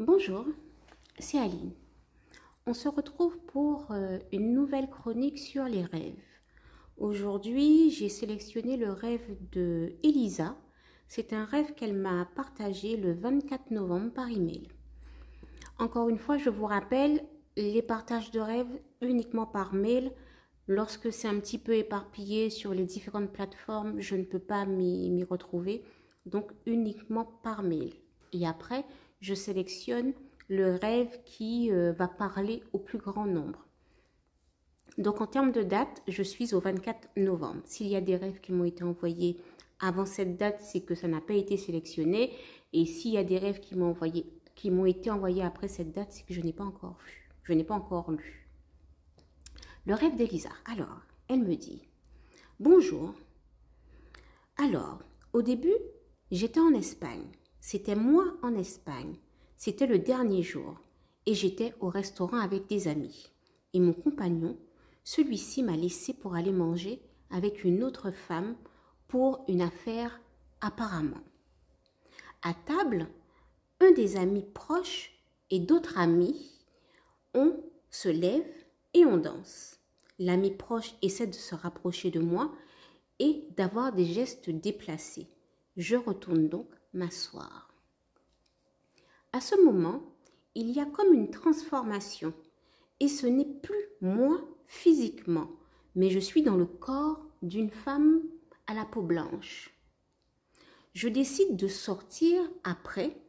Bonjour, c'est Aline. On se retrouve pour une nouvelle chronique sur les rêves. Aujourd'hui, j'ai sélectionné le rêve de Elisa. C'est un rêve qu'elle m'a partagé le 24 novembre par email. Encore une fois, je vous rappelle, les partages de rêves uniquement par mail. Lorsque c'est un petit peu éparpillé sur les différentes plateformes, je ne peux pas m'y retrouver. Donc uniquement par mail. Et après, je sélectionne le rêve qui va parler au plus grand nombre. Donc en termes de date, je suis au 24 novembre. S'il y a des rêves qui m'ont été envoyés avant cette date, c'est que ça n'a pas été sélectionné. Et s'il y a des rêves qui m'ont été envoyés après cette date, c'est que je n'ai pas encore vu. Je n'ai pas encore lu. Le rêve d'Elisa. Alors, elle me dit « Bonjour. Alors, au début, j'étais en Espagne. C'était moi en Espagne. C'était le dernier jour. Et j'étais au restaurant avec des amis. Et mon compagnon, celui-ci m'a laissé pour aller manger avec une autre femme pour une affaire apparemment. À table, un des amis proches et d'autres amis, on se lève et on danse. L'ami proche essaie de se rapprocher de moi et d'avoir des gestes déplacés. Je retourne donc m'asseoir. À ce moment, il y a comme une transformation et ce n'est plus moi physiquement, mais je suis dans le corps d'une femme à la peau blanche. Je décide de sortir après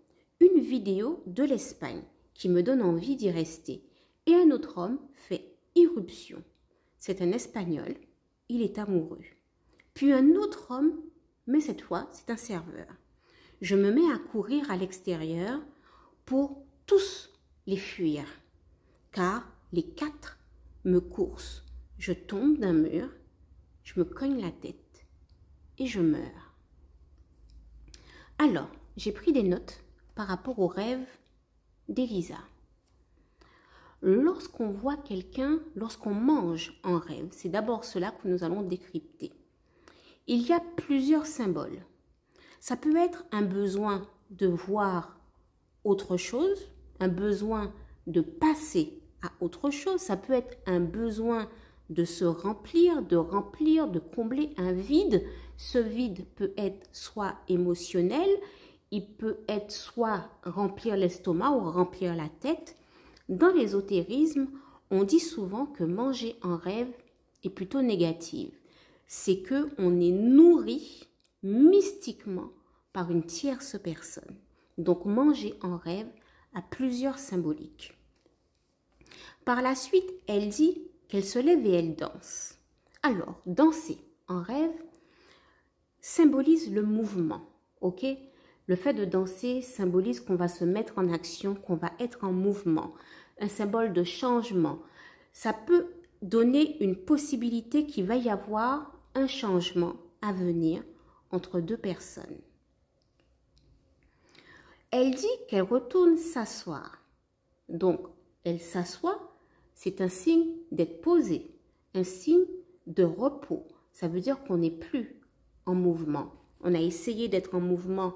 une vidéo de l'Espagne qui me donne envie d'y rester et un autre homme fait irruption. C'est un Espagnol, il est amoureux. Puis un autre homme, mais cette fois c'est un serveur. Je me mets à courir à l'extérieur pour tous les fuir, car les quatre me coursent. Je tombe d'un mur, je me cogne la tête et je meurs. Alors, j'ai pris des notes par rapport au rêve d'Elisa. Lorsqu'on voit quelqu'un, lorsqu'on mange en rêve, c'est d'abord cela que nous allons décrypter. Il y a plusieurs symboles. Ça peut être un besoin de voir autre chose, un besoin de passer à autre chose. Ça peut être un besoin de se remplir, de combler un vide. Ce vide peut être soit émotionnel, il peut être soit remplir l'estomac ou remplir la tête. Dans l'ésotérisme, on dit souvent que manger en rêve est plutôt négatif. C'est qu'on est nourri mystiquement par une tierce personne. Donc manger en rêve a plusieurs symboliques. Par la suite, elle dit qu'elle se lève et elle danse. Alors, danser en rêve symbolise le mouvement, ok? Le fait de danser symbolise qu'on va se mettre en action, qu'on va être en mouvement, un symbole de changement. Ça peut donner une possibilité qu'il va y avoir un changement à venir entre deux personnes. Elle dit qu'elle retourne s'asseoir. Donc, elle s'assoit, c'est un signe d'être posé, un signe de repos. Ça veut dire qu'on n'est plus en mouvement. On a essayé d'être en mouvement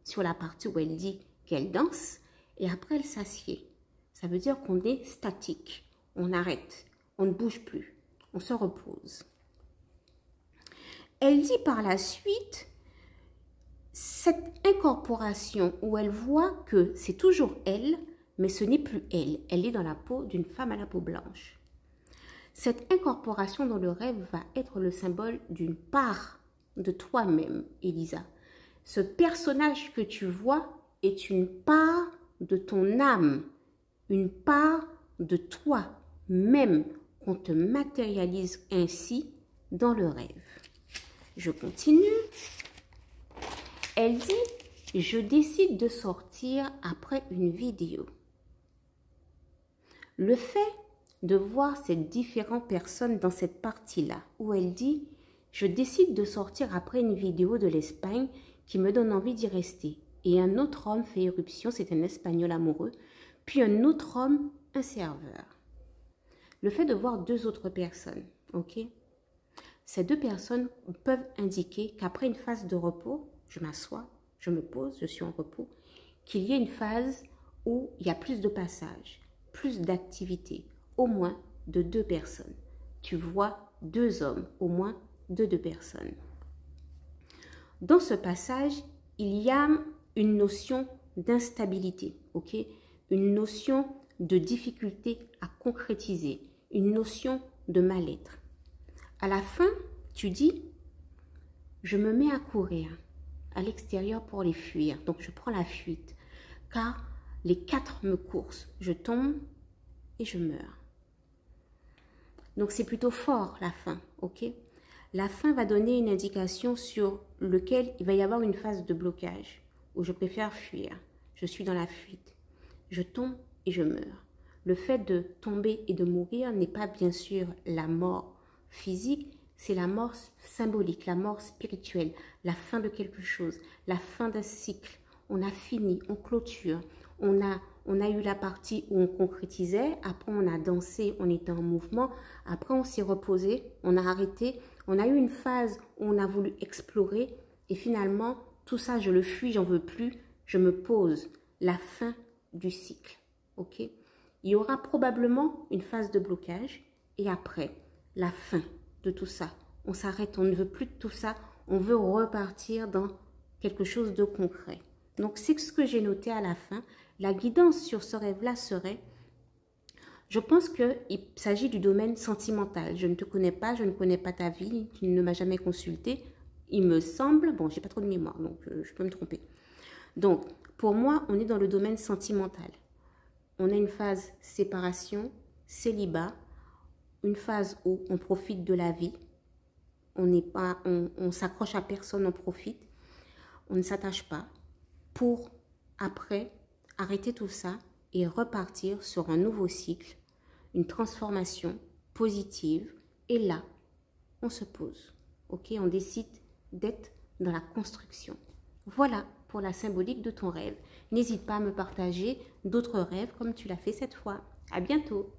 sur la partie où elle dit qu'elle danse et après elle s'assied. Ça veut dire qu'on est statique, on arrête, on ne bouge plus, on se repose. Elle dit par la suite cette incorporation où elle voit que c'est toujours elle, mais ce n'est plus elle. Elle est dans la peau d'une femme à la peau blanche. Cette incorporation dans le rêve va être le symbole d'une part de toi-même, Elisa. Ce personnage que tu vois est une part de ton âme, une part de toi-même qu'on te matérialise ainsi dans le rêve. Je continue. Elle dit, je décide de sortir après une vidéo. Le fait de voir ces différentes personnes dans cette partie-là, où elle dit, je décide de sortir après une vidéo de l'Espagne qui me donne envie d'y rester. Et un autre homme fait éruption, c'est un Espagnol amoureux, puis un autre homme, un serveur. Le fait de voir deux autres personnes, ok? Ces deux personnes peuvent indiquer qu'après une phase de repos, je m'assois, je me pose, je suis en repos, qu'il y ait une phase où il y a plus de passages, plus d'activités, au moins de 2 personnes. Tu vois 2 hommes, au moins de 2 personnes. Dans ce passage, il y a une notion d'instabilité, ok? Une notion de difficulté à concrétiser, une notion de mal-être. À la fin, tu dis, je me mets à courir à l'extérieur pour les fuir. Donc, je prends la fuite, car les 4 me coursent. Je tombe et je meurs. Donc, c'est plutôt fort, la fin, ok? La fin va donner une indication sur lequel il va y avoir une phase de blocage, où je préfère fuir. Je suis dans la fuite. Je tombe et je meurs. Le fait de tomber et de mourir n'est pas bien sûr la mort physique, c'est la mort symbolique, la mort spirituelle, la fin de quelque chose, la fin d'un cycle. On a fini, on clôture, on a eu la partie où on concrétisait, après on a dansé, on était en mouvement, après on s'est reposé, on a arrêté, on a eu une phase où on a voulu explorer et finalement tout ça je le fuis, j'en veux plus, je me pose, la fin du cycle, ok? Il y aura probablement une phase de blocage et après la fin de tout ça. On s'arrête, on ne veut plus de tout ça, on veut repartir dans quelque chose de concret. Donc, c'est ce que j'ai noté à la fin. La guidance sur ce rêve-là serait, je pense qu'il s'agit du domaine sentimental. Je ne te connais pas, je ne connais pas ta vie, tu ne m'as jamais consulté. Il me semble, bon, j'ai pas trop de mémoire, donc je peux me tromper. Donc, pour moi, on est dans le domaine sentimental. On a une phase séparation, célibat, une phase où on profite de la vie, on s'accroche à personne, on profite, on ne s'attache pas, pour après arrêter tout ça et repartir sur un nouveau cycle, une transformation positive. Et là, on se pose, ok? On décide d'être dans la construction. Voilà pour la symbolique de ton rêve. N'hésite pas à me partager d'autres rêves comme tu l'as fait cette fois. À bientôt!